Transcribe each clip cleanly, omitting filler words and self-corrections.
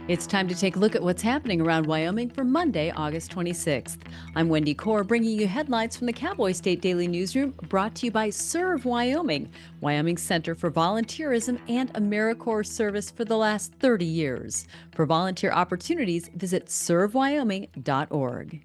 It's time to take a look at what's happening around Wyoming for Monday, August 26th. I'm Wendy Corr, bringing you headlines from the Cowboy State Daily newsroom, brought to you by Serve Wyoming, Wyoming's Center for Volunteerism and AmeriCorps service for the last 30 years. For volunteer opportunities, visit servewyoming.org.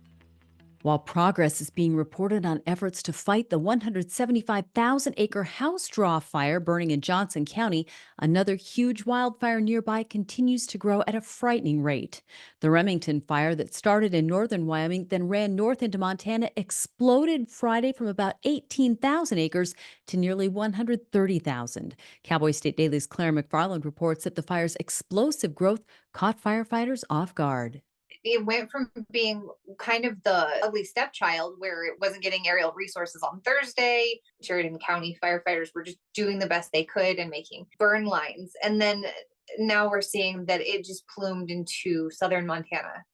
While progress is being reported on efforts to fight the 175,000-acre house draw fire burning in Johnson County, another huge wildfire nearby continues to grow at a frightening rate. The Remington fire that started in northern Wyoming, then ran north into Montana, exploded Friday from about 18,000 acres to nearly 130,000. Cowboy State Daily's Claire McFarland reports that the fire's explosive growth caught firefighters off guard. It went from being kind of the ugly stepchild where it wasn't getting aerial resources on Thursday. Sheridan County firefighters were just doing the best they could and making burn lines. And then now we're seeing that it just plumed into southern Montana.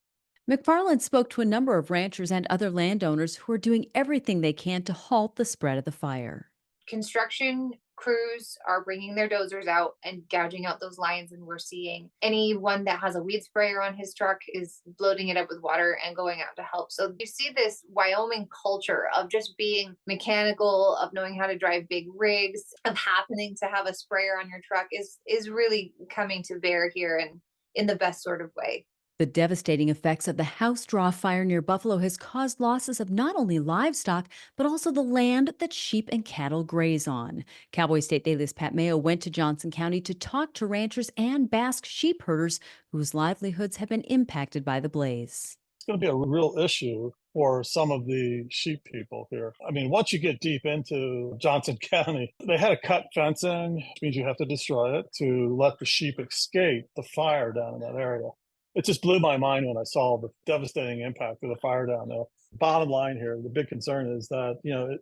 McFarland spoke to a number of ranchers and other landowners who are doing everything they can to halt the spread of the fire. Construction crews are bringing their dozers out and gouging out those lines, and we're seeing anyone that has a weed sprayer on his truck is loading it up with water and going out to help. So you see this Wyoming culture of just being mechanical, of knowing how to drive big rigs, of happening to have a sprayer on your truck is really coming to bear here, and in the best sort of way. The devastating effects of the house draw fire near Buffalo has caused losses of not only livestock, but also the land that sheep and cattle graze on. Cowboy State Daily's Pat Mayo went to Johnson County to talk to ranchers and Basque sheep herders whose livelihoods have been impacted by the blaze. It's going to be a real issue for some of the sheep people here. I mean, once you get deep into Johnson County, they had to cut fencing, which means you have to destroy it to let the sheep escape the fire down in that area. It just blew my mind when I saw the devastating impact of the fire down there. Bottom line here, the big concern is that,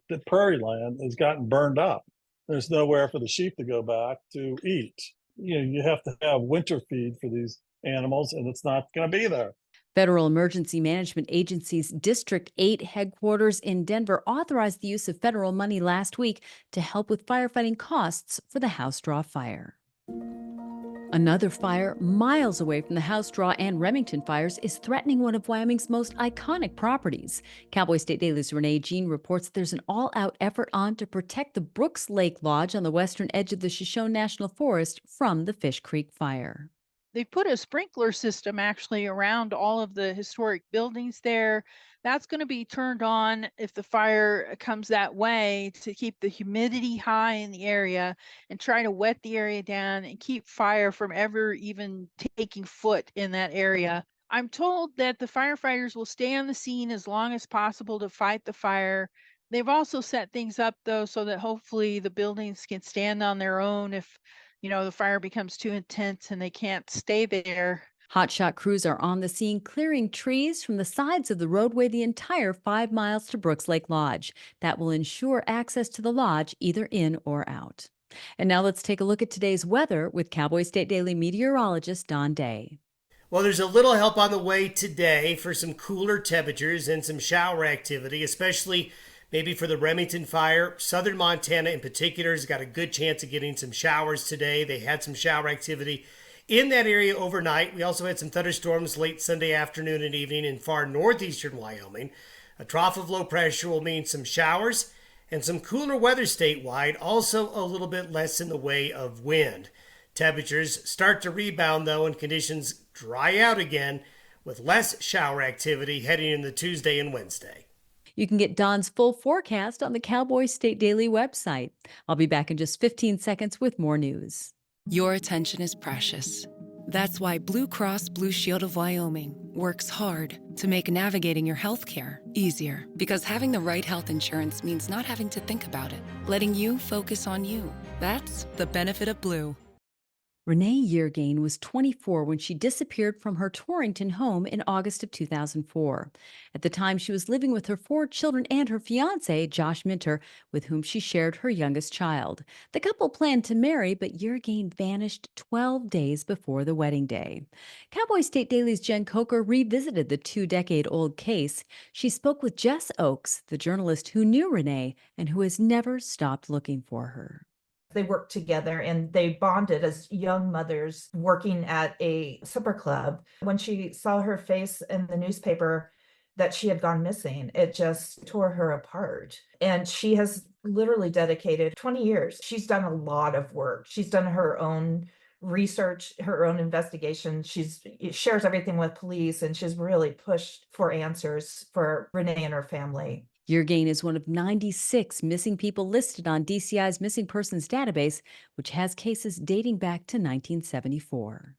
the prairie land has gotten burned up. There's nowhere for the sheep to go back to eat. You have to have winter feed for these animals, and it's not going to be there. Federal Emergency Management Agency's District 8 headquarters in Denver authorized the use of federal money last week to help with firefighting costs for the house draw fire. Another fire miles away from the house draw and Remington fires is threatening one of Wyoming's most iconic properties. Cowboy State Daily's Renee Jean reports there's an all-out effort on to protect the Brooks Lake Lodge on the western edge of the Shoshone National Forest from the Fish Creek fire. They put a sprinkler system actually around all of the historic buildings there. That's going to be turned on if the fire comes that way to keep the humidity high in the area and try to wet the area down and keep fire from ever even taking foot in that area. I'm told that the firefighters will stay on the scene as long as possible to fight the fire. They've also set things up though so that hopefully the buildings can stand on their own if the fire becomes too intense and they can't stay there. Hotshot crews are on the scene clearing trees from the sides of the roadway the entire 5 miles to Brooks Lake Lodge. That will ensure access to the lodge either in or out. And now let's take a look at today's weather with Cowboy State Daily meteorologist Don Day. Well, there's a little help on the way today for some cooler temperatures and some shower activity, especially maybe for the Remington fire. Southern Montana in particular has got a good chance of getting some showers today. They had some shower activity in that area overnight. We also had some thunderstorms late Sunday afternoon and evening in far northeastern Wyoming. A trough of low pressure will mean some showers and some cooler weather statewide, also a little bit less in the way of wind. Temperatures start to rebound, though, and conditions dry out again with less shower activity heading into Tuesday and Wednesday. You can get Don's full forecast on the Cowboy State Daily website. I'll be back in just 15 seconds with more news. Your attention is precious. That's why Blue Cross Blue Shield of Wyoming works hard to make navigating your healthcare easier. Because having the right health insurance means not having to think about it, letting you focus on you. That's the benefit of Blue. Renee Yeargain was 24 when she disappeared from her Torrington home in August of 2004. At the time, she was living with her 4 children and her fiancé, Josh Minter, with whom she shared her youngest child. The couple planned to marry, but Yeargain vanished 12 days before the wedding day. Cowboy State Daily's Jen Coker revisited the 2-decade-old case. She spoke with Jess Oakes, the journalist who knew Renee and who has never stopped looking for her. They worked together and they bonded as young mothers working at a supper club. When she saw her face in the newspaper that she had gone missing, it just tore her apart. And she has literally dedicated 20 years. She's done a lot of work. She's done her own research, her own investigation. She shares everything with police, and she's really pushed for answers for Renee and her family. Yergain is one of 96 missing people listed on DCI's missing persons database, which has cases dating back to 1974.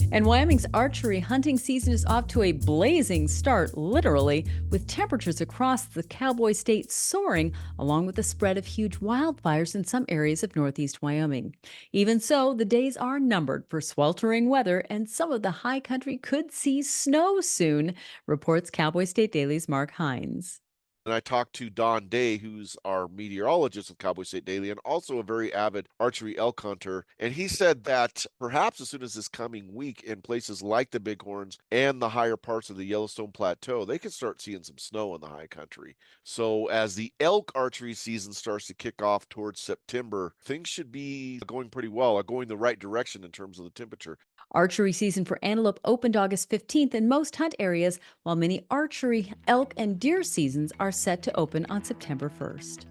And Wyoming's archery hunting season is off to a blazing start, literally, with temperatures across the Cowboy State soaring, along with the spread of huge wildfires in some areas of northeast Wyoming. Even so, the days are numbered for sweltering weather, and some of the high country could see snow soon, reports Cowboy State Daily's Mark Hines. And I talked to Don Day, who's our meteorologist of Cowboy State Daily and also a very avid archery elk hunter. And he said that perhaps as soon as this coming week in places like the Bighorns and the higher parts of the Yellowstone Plateau, they could start seeing some snow in the high country. So as the elk archery season starts to kick off towards September, things should be going pretty well, going the right direction in terms of the temperature. Archery season for antelope opened August 15th in most hunt areas, while many archery, elk, and deer seasons are set to open on September 1st.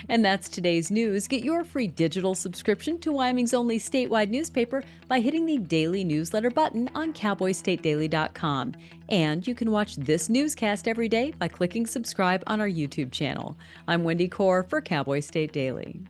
And that's today's news. Get your free digital subscription to Wyoming's only statewide newspaper by hitting the daily newsletter button on cowboystatedaily.com. And you can watch this newscast every day by clicking subscribe on our YouTube channel. I'm Wendy Corr for Cowboy State Daily.